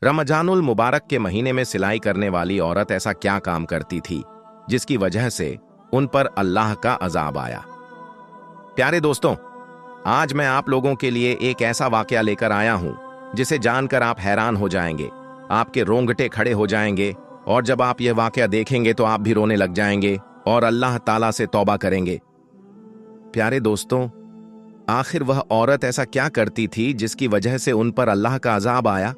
रमजानुल मुबारक के महीने में सिलाई करने वाली औरत ऐसा क्या काम करती थी जिसकी वजह से उन पर अल्लाह का अजाब आया। प्यारे दोस्तों, आज मैं आप लोगों के लिए एक ऐसा वाकया लेकर आया हूं जिसे जानकर आप हैरान हो जाएंगे, आपके रोंगटे खड़े हो जाएंगे और जब आप यह वाकया देखेंगे तो आप भी रोने लग जाएंगे और अल्लाह ताला से तौबा करेंगे। प्यारे दोस्तों, आखिर वह औरत ऐसा क्या करती थी जिसकी वजह से उन पर अल्लाह का अजाब आया?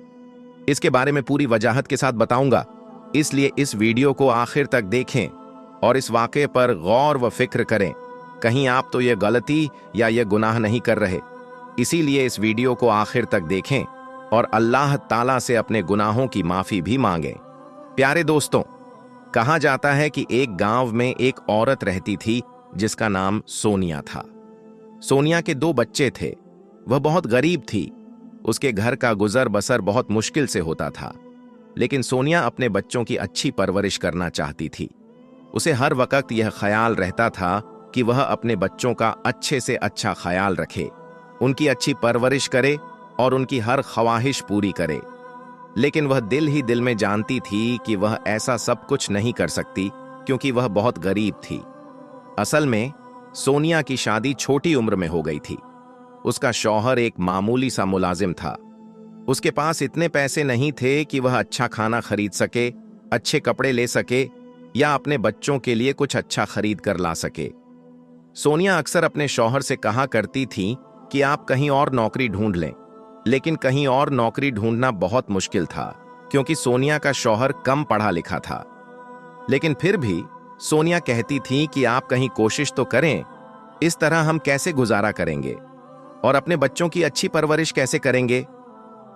इसके बारे में पूरी वजाहत के साथ बताऊंगा, इसलिए इस वीडियो को आखिर तक देखें और इस वाकये पर गौर व फिक्र करें। कहीं आप तो यह गलती या यह गुनाह नहीं कर रहे, इसीलिए इस वीडियो को आखिर तक देखें और अल्लाह ताला से अपने गुनाहों की माफी भी मांगें। प्यारे दोस्तों, कहा जाता है कि एक गांव में एक औरत रहती थी जिसका नाम सोनिया था। सोनिया के 2 बच्चे थे। वह बहुत गरीब थी। उसके घर का गुजर बसर बहुत मुश्किल से होता था, लेकिन सोनिया अपने बच्चों की अच्छी परवरिश करना चाहती थी। उसे हर वक्त यह ख्याल रहता था कि वह अपने बच्चों का अच्छे से अच्छा ख्याल रखे, उनकी अच्छी परवरिश करे और उनकी हर ख्वाहिश पूरी करे। लेकिन वह दिल ही दिल में जानती थी कि वह ऐसा सब कुछ नहीं कर सकती क्योंकि वह बहुत गरीब थी। असल में सोनिया की शादी छोटी उम्र में हो गई थी। उसका शौहर एक मामूली सा मुलाजिम था। उसके पास इतने पैसे नहीं थे कि वह अच्छा खाना खरीद सके, अच्छे कपड़े ले सके या अपने बच्चों के लिए कुछ अच्छा खरीद कर ला सके। सोनिया अक्सर अपने शौहर से कहा करती थी कि आप कहीं और नौकरी ढूंढ लें, लेकिन कहीं और नौकरी ढूंढना बहुत मुश्किल था क्योंकि सोनिया का शौहर कम पढ़ा लिखा था। लेकिन फिर भी सोनिया कहती थी कि आप कहीं कोशिश तो करें, इस तरह हम कैसे गुजारा करेंगे और अपने बच्चों की अच्छी परवरिश कैसे करेंगे,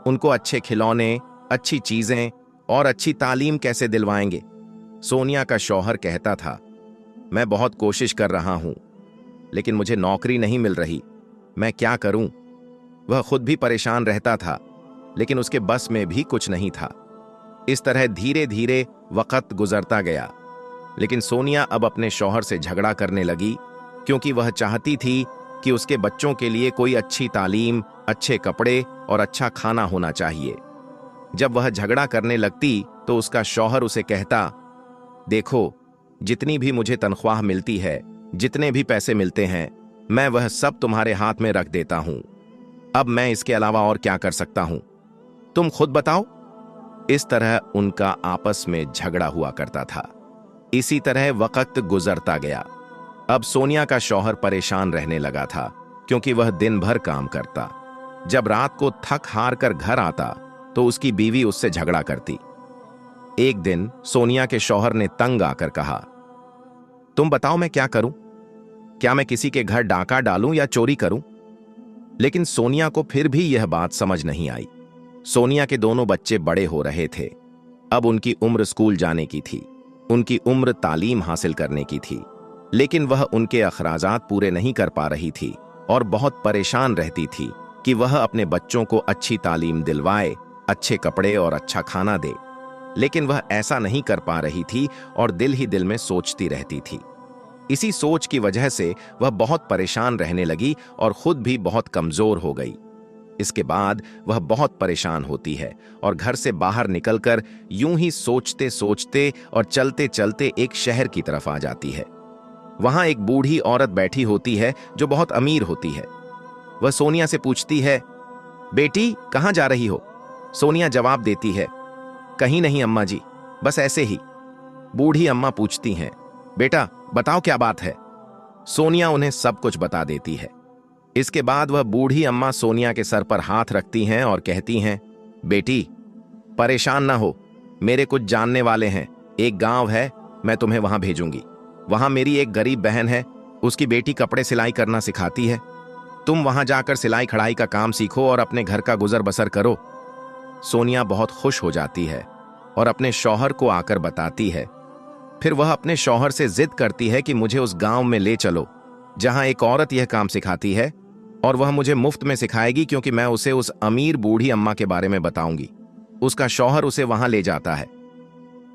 उनको अच्छे खिलौने, अच्छी चीजें और अच्छी तालीम कैसे दिलवाएंगे। सोनिया का शौहर कहता था, मैं बहुत कोशिश कर रहा हूं, लेकिन मुझे नौकरी नहीं मिल रही, मैं क्या करूं। वह खुद भी परेशान रहता था, लेकिन उसके बस में भी कुछ नहीं था। इस तरह धीरे धीरे वक्त गुजरता गया, लेकिन सोनिया अब अपने शौहर से झगड़ा करने लगी क्योंकि वह चाहती थी कि उसके बच्चों के लिए कोई अच्छी तालीम, अच्छे कपड़े और अच्छा खाना होना चाहिए। जब वह झगड़ा करने लगती तो उसका शौहर उसे कहता, देखो, जितनी भी मुझे तनख्वाह मिलती है, जितने भी पैसे मिलते हैं, मैं वह सब तुम्हारे हाथ में रख देता हूं। अब मैं इसके अलावा और क्या कर सकता हूं, तुम खुद बताओ। इस तरह उनका आपस में झगड़ा हुआ करता था। इसी तरह वक्त गुजरता गया। अब सोनिया का शौहर परेशान रहने लगा था क्योंकि वह दिन भर काम करता। जब रात को थक हार कर घर आता तो उसकी बीवी उससे झगड़ा करती। एक दिन सोनिया के शौहर ने तंग आकर कहा, तुम बताओ मैं क्या करूं? क्या मैं किसी के घर डाका डालूं या चोरी करूं? लेकिन सोनिया को फिर भी यह बात समझ नहीं आई। सोनिया के दोनों बच्चे बड़े हो रहे थे। अब उनकी उम्र स्कूल जाने की थी, उनकी उम्र तालीम हासिल करने की थी, लेकिन वह उनके अखराजात पूरे नहीं कर पा रही थी और बहुत परेशान रहती थी कि वह अपने बच्चों को अच्छी तालीम दिलवाए, अच्छे कपड़े और अच्छा खाना दे। लेकिन वह ऐसा नहीं कर पा रही थी और दिल ही दिल में सोचती रहती थी। इसी सोच की वजह से वह बहुत परेशान रहने लगी और खुद भी बहुत कमजोर हो गई। इसके बाद वह बहुत परेशान होती है और घर से बाहर निकलकर यूं ही सोचते सोचते और चलते चलते एक शहर की तरफ आ जाती है। वहां एक बूढ़ी औरत बैठी होती है जो बहुत अमीर होती है। वह सोनिया से पूछती है, बेटी कहां जा रही हो? सोनिया जवाब देती है, कहीं नहीं अम्मा जी, बस ऐसे ही। बूढ़ी अम्मा पूछती हैं, बेटा बताओ क्या बात है? सोनिया उन्हें सब कुछ बता देती है। इसके बाद वह बूढ़ी अम्मा सोनिया के सर पर हाथ रखती हैं और कहती हैं, बेटी परेशान ना हो, मेरे कुछ जानने वाले हैं, एक गांव है, मैं तुम्हें वहां भेजूंगी। वहां मेरी एक गरीब बहन है, उसकी बेटी कपड़े सिलाई करना सिखाती है। तुम वहां जाकर सिलाई कढ़ाई का काम सीखो और अपने घर का गुजर बसर करो। सोनिया बहुत खुश हो जाती है और अपने शौहर को आकर बताती है। फिर वह अपने शौहर से जिद करती है कि मुझे उस गांव में ले चलो जहां एक औरत यह काम सिखाती है और वह मुझे मुफ्त में सिखाएगी क्योंकि मैं उसे उस अमीर बूढ़ी अम्मा के बारे में बताऊंगी। उसका शौहर उसे वहां ले जाता है।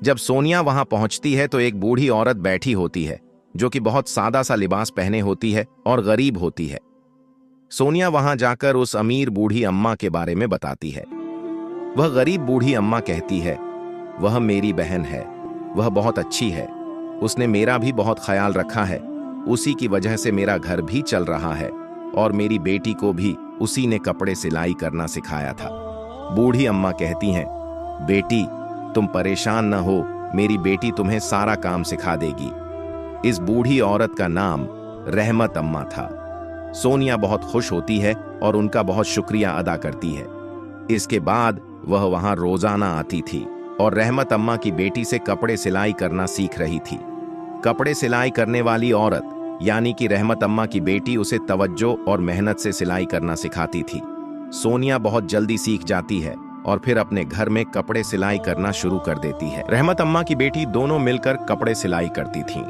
जब सोनिया वहां पहुंचती है तो एक बूढ़ी औरत बैठी होती है जो कि बहुत सादा सा लिबास पहने होती है और गरीब होती है। सोनिया वहां जाकर उस अमीर बूढ़ी अम्मा के बारे में बताती है। वह गरीब बूढ़ी अम्मा कहती है, वह मेरी बहन है, वह बहुत अच्छी है, उसने मेरा भी बहुत ख्याल रखा है, उसी की वजह से मेरा घर भी चल रहा है और मेरी बेटी को भी उसी ने कपड़े सिलाई करना सिखाया था। बूढ़ी अम्मा कहती हैं, बेटी तुम परेशान न हो, मेरी बेटी तुम्हें सारा काम सिखा देगी। इस बूढ़ी औरत का नाम रहमत अम्मा था। सोनिया बहुत खुश होती है और उनका बहुत शुक्रिया अदा करती है। इसके बाद वह वहां रोजाना आती थी और रहमत अम्मा की बेटी से कपड़े सिलाई करना सीख रही थी। कपड़े सिलाई करने वाली औरत यानी कि रहमत अम्मा की बेटी उसे तवज्जो और मेहनत से सिलाई करना सिखाती थी। सोनिया बहुत जल्दी सीख जाती है और फिर अपने घर में कपड़े सिलाई करना शुरू कर देती है। रहमत अम्मा की बेटी दोनों मिलकर कपड़े सिलाई करती थीं।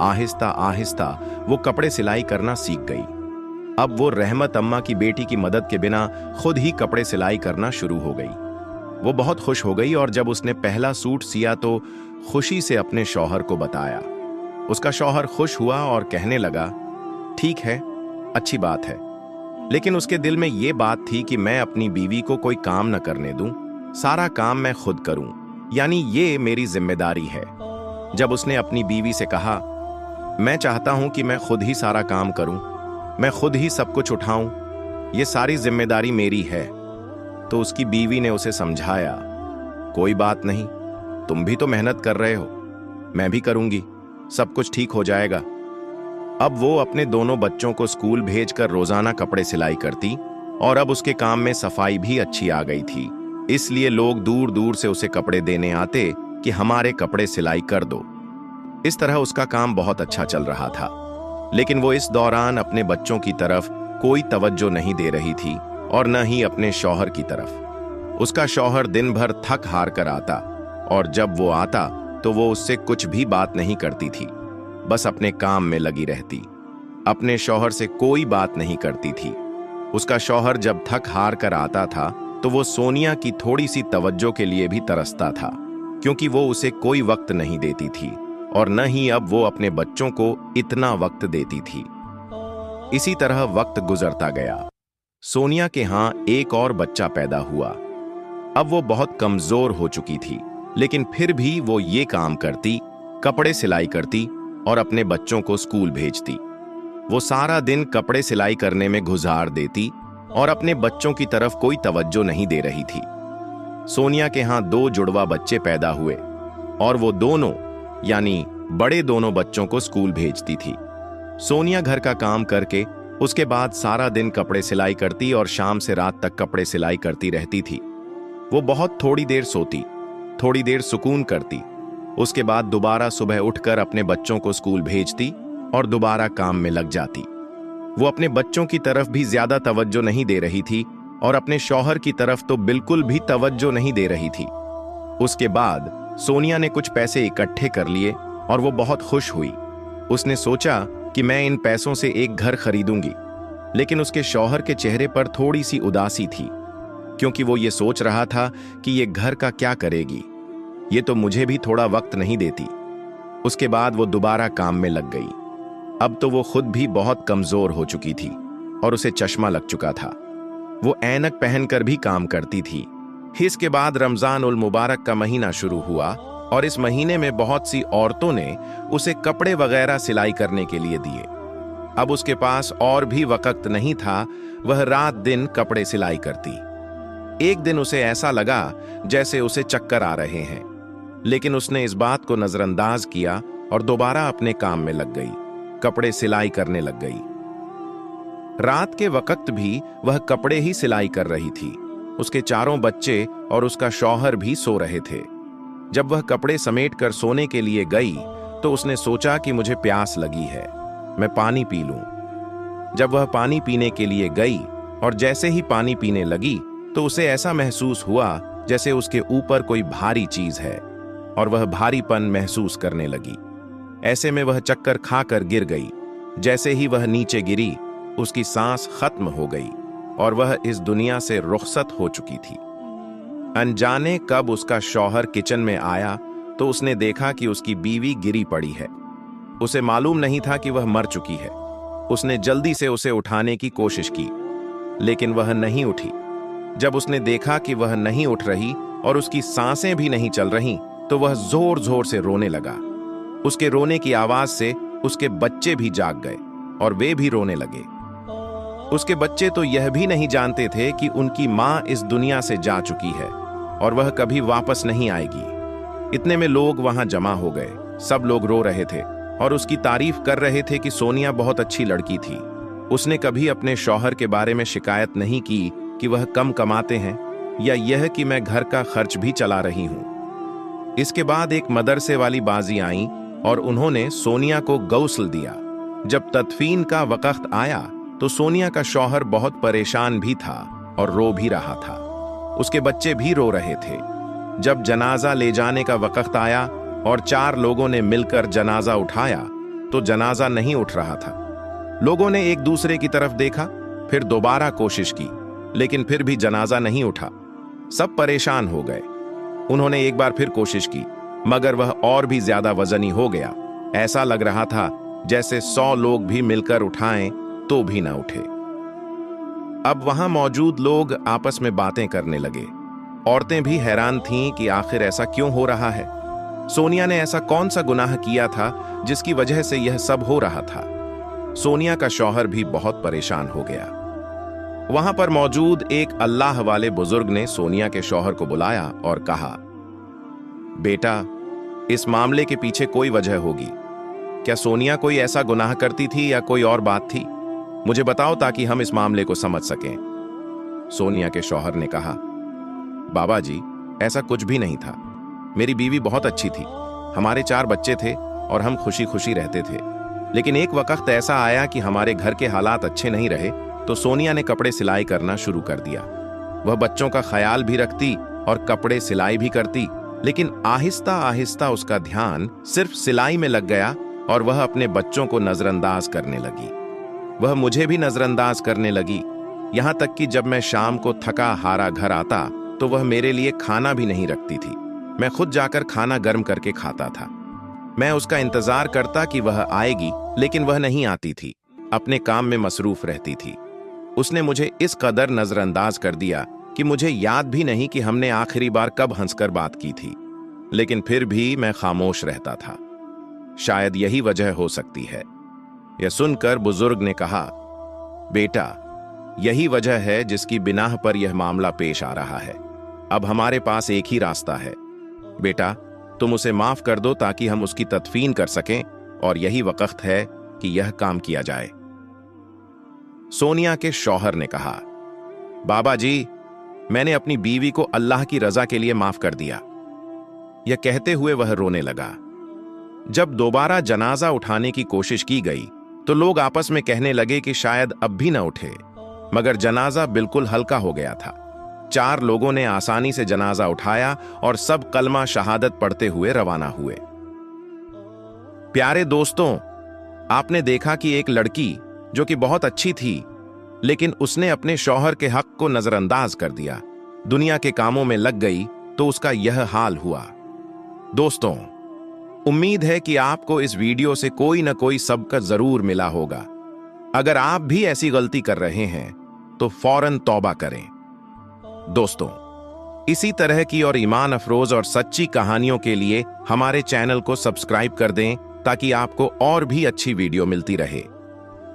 आहिस्ता आहिस्ता वो कपड़े सिलाई करना सीख गई। अब वो रहमत अम्मा की बेटी की मदद के बिना खुद ही कपड़े सिलाई करना शुरू हो गई। वो बहुत खुश हो गई और जब उसने पहला सूट सिया तो खुशी से अपने शौहर को बताया। उसका शौहर खुश हुआ और कहने लगा, ठीक है, अच्छी बात है, लेकिन उसके दिल में ये बात थी कि मैं अपनी बीवी को कोई काम न करने दूं, सारा काम मैं खुद करूं, यानी ये मेरी जिम्मेदारी है। जब उसने अपनी बीवी से कहा, मैं चाहता हूं कि मैं खुद ही सारा काम करूं, मैं खुद ही सब कुछ उठाऊं, ये सारी जिम्मेदारी मेरी है, तो उसकी बीवी ने उसे समझाया, कोई बात नहीं, तुम भी तो मेहनत कर रहे हो, मैं भी करूंगी, सब कुछ ठीक हो जाएगा। अब वो अपने दोनों बच्चों को स्कूल भेजकर रोजाना कपड़े सिलाई करती और अब उसके काम में सफाई भी अच्छी आ गई थी। इसलिए लोग दूर दूर से उसे कपड़े देने आते कि हमारे कपड़े सिलाई कर दो। इस तरह उसका काम बहुत अच्छा चल रहा था, लेकिन वो इस दौरान अपने बच्चों की तरफ कोई तवज्जो नहीं दे रही थी और न ही अपने शौहर की तरफ। उसका शौहर दिन भर थक हार कर आता और जब वो आता तो वो उससे कुछ भी बात नहीं करती थी, बस अपने काम में लगी रहती, अपने शौहर से कोई बात नहीं करती थी। उसका शौहर जब थक हार कर आता था तो वो सोनिया की थोड़ी सी तवज्जो के लिए भी तरसता था, क्योंकि वो उसे कोई वक्त नहीं देती थी और न ही अब वो अपने बच्चों को इतना वक्त देती थी। इसी तरह वक्त गुजरता गया। सोनिया के यहाँ एक और बच्चा पैदा हुआ। अब वो बहुत कमजोर हो चुकी थी, लेकिन फिर भी वो ये काम करती, कपड़े सिलाई करती और अपने बच्चों को स्कूल भेजती। वो सारा दिन कपड़े सिलाई करने में गुजार देती और अपने बच्चों की तरफ कोई तवज्जो नहीं दे रही थी। सोनिया के यहाँ 2 जुड़वा बच्चे पैदा हुए और वो दोनों यानी बड़े दोनों बच्चों को स्कूल भेजती थी। सोनिया घर का काम करके उसके बाद सारा दिन कपड़े सिलाई करती और शाम से रात तक कपड़े सिलाई करती रहती थी। वो बहुत थोड़ी देर सोती, थोड़ी देर सुकून करती, उसके बाद दोबारा सुबह उठकर अपने बच्चों को स्कूल भेजती और दोबारा काम में लग जाती। वो अपने बच्चों की तरफ भी ज्यादा तवज्जो नहीं दे रही थी और अपने शौहर की तरफ तो बिल्कुल भी तवज्जो नहीं दे रही थी। उसके बाद सोनिया ने कुछ पैसे इकट्ठे कर लिए और वो बहुत खुश हुई। उसने सोचा कि मैं इन पैसों से एक घर खरीदूंगी, लेकिन उसके शौहर के चेहरे पर थोड़ी सी उदासी थी, क्योंकि वो ये सोच रहा था कि ये घर का क्या करेगी, ये तो मुझे भी थोड़ा वक्त नहीं देती। उसके बाद वो दोबारा काम में लग गई। अब तो वो खुद भी बहुत कमजोर हो चुकी थी और उसे चश्मा लग चुका था। वो ऐनक पहनकर भी काम करती थी। इसके बाद रमजान उल मुबारक का महीना शुरू हुआ और इस महीने में बहुत सी औरतों ने उसे कपड़े वगैरह सिलाई करने के लिए दिए। अब उसके पास और भी वक्त नहीं था, वह रात दिन कपड़े सिलाई करती। एक दिन उसे ऐसा लगा जैसे उसे चक्कर आ रहे हैं, लेकिन उसने इस बात को नजरअंदाज किया और दोबारा अपने काम में लग गई, कपड़े सिलाई करने लग गई। रात के वक्त भी वह कपड़े ही सिलाई कर रही थी। उसके चारों बच्चे और उसका शौहर भी सो रहे थे। जब वह कपड़े समेटकर सोने के लिए गई तो उसने सोचा कि मुझे प्यास लगी है, मैं पानी पी लूं। जब वह पानी पीने के लिए गई और जैसे ही पानी पीने लगी तो उसे ऐसा महसूस हुआ जैसे उसके ऊपर कोई भारी चीज है और वह भारीपन महसूस करने लगी। ऐसे में वह चक्कर खाकर गिर गई। जैसे ही वह नीचे गिरी, उसकी सांस खत्म हो गई और वह इस दुनिया से रुखसत हो चुकी थी। अनजाने कब उसका शौहर किचन में आया तो उसने देखा कि उसकी बीवी गिरी पड़ी है। उसे मालूम नहीं था कि वह मर चुकी है। उसने जल्दी से उसे उठाने की कोशिश की, लेकिन वह नहीं उठी। जब उसने देखा कि वह नहीं उठ रही और उसकी सांसें भी नहीं चल रहीं, तो वह जोर जोर से रोने लगा। उसके रोने की आवाज से उसके बच्चे भी जाग गए और वे भी रोने लगे। उसके बच्चे तो यह भी नहीं जानते थे कि उनकी मां इस दुनिया से जा चुकी है और वह कभी वापस नहीं आएगी। इतने में लोग वहां जमा हो गए। सब लोग रो रहे थे और उसकी तारीफ कर रहे थे कि सोनिया बहुत अच्छी लड़की थी। उसने कभी अपने शौहर के बारे में शिकायत नहीं की कि वह कम कमाते हैं या यह कि मैं घर का खर्च भी चला रही हूं। इसके बाद एक मदरसे वाली बाजी आई और उन्होंने सोनिया को गौसल दिया। जब तदफीन का वक्त आया तो सोनिया का शौहर बहुत परेशान भी था और रो भी रहा था। उसके बच्चे भी रो रहे थे। जब जनाजा ले जाने का वक्त आया और 4 लोगों ने मिलकर जनाजा उठाया तो जनाजा नहीं उठ रहा था। लोगों ने एक दूसरे की तरफ देखा, फिर दोबारा कोशिश की, लेकिन फिर भी जनाजा नहीं उठा। सब परेशान हो गए। उन्होंने एक बार फिर कोशिश की, मगर वह और भी ज्यादा वजनी हो गया। ऐसा लग रहा था जैसे 100 लोग भी मिलकर उठाएं तो भी ना उठे। अब वहां मौजूद लोग आपस में बातें करने लगे। औरतें भी हैरान थीं कि आखिर ऐसा क्यों हो रहा है। सोनिया ने ऐसा कौन सा गुनाह किया था जिसकी वजह से यह सब हो रहा था। सोनिया का शौहर भी बहुत परेशान हो गया। वहां पर मौजूद एक अल्लाह वाले बुजुर्ग ने सोनिया के शौहर को बुलाया और कहा, बेटा, इस मामले के पीछे कोई वजह होगी। क्या सोनिया कोई ऐसा गुनाह करती थी या कोई और बात थी? मुझे बताओ ताकि हम इस मामले को समझ सकें। सोनिया के शौहर ने कहा, बाबा जी, ऐसा कुछ भी नहीं था। मेरी बीवी बहुत अच्छी थी, हमारे 4 बच्चे थे और हम खुशी खुशी रहते थे। लेकिन एक वक्त ऐसा आया कि हमारे घर के हालात अच्छे नहीं रहे तो सोनिया ने कपड़े सिलाई करना शुरू कर दिया। वह बच्चों का ख्याल भी रखती और कपड़े सिलाई भी करती, लेकिन आहिस्ता आहिस्ता उसका ध्यान सिर्फ सिलाई में लग गया और वह अपने बच्चों को नजरअंदाज करने लगी। वह मुझे भी नजरअंदाज करने लगी, यहां तक कि जब मैं शाम को थका हारा घर आता तो वह मेरे लिए खाना भी नहीं रखती थी। मैं खुद जाकर खाना गर्म करके खाता था। मैं उसका इंतजार करता कि वह आएगी, लेकिन वह नहीं आती थी, अपने काम में मसरूफ रहती थी। उसने मुझे इस कदर नजरअंदाज कर दिया कि मुझे याद भी नहीं कि हमने आखिरी बार कब हंसकर बात की थी। लेकिन फिर भी मैं खामोश रहता था। शायद यही वजह हो सकती है। यह सुनकर बुजुर्ग ने कहा, बेटा, यही वजह है जिसकी बिनाह पर यह मामला पेश आ रहा है। अब हमारे पास एक ही रास्ता है। बेटा, तुम उसे माफ कर दो ताकि हम उसकी तदफीन कर सकें, और यही वक्त है कि यह काम किया जाए। सोनिया के शौहर ने कहा, बाबा जी, मैंने अपनी बीवी को अल्लाह की रजा के लिए माफ कर दिया। यह कहते हुए वह रोने लगा। जब दोबारा जनाजा उठाने की कोशिश की गई तो लोग आपस में कहने लगे कि शायद अब भी न उठे, मगर जनाजा बिल्कुल हल्का हो गया था। 4 लोगों ने आसानी से जनाजा उठाया और सब कलमा शहादत पढ़ते हुए रवाना हुए। प्यारे दोस्तों, आपने देखा कि एक लड़की जो कि बहुत अच्छी थी, लेकिन उसने अपने शौहर के हक को नजरअंदाज कर दिया, दुनिया के कामों में लग गई तो उसका यह हाल हुआ। दोस्तों, उम्मीद है कि आपको इस वीडियो से कोई न कोई सबक जरूर मिला होगा। अगर आप भी ऐसी गलती कर रहे हैं तो फौरन तौबा करें। दोस्तों, इसी तरह की और ईमान अफरोज और सच्ची कहानियों के लिए हमारे चैनल को सब्सक्राइब कर दें ताकि आपको और भी अच्छी वीडियो मिलती रहे।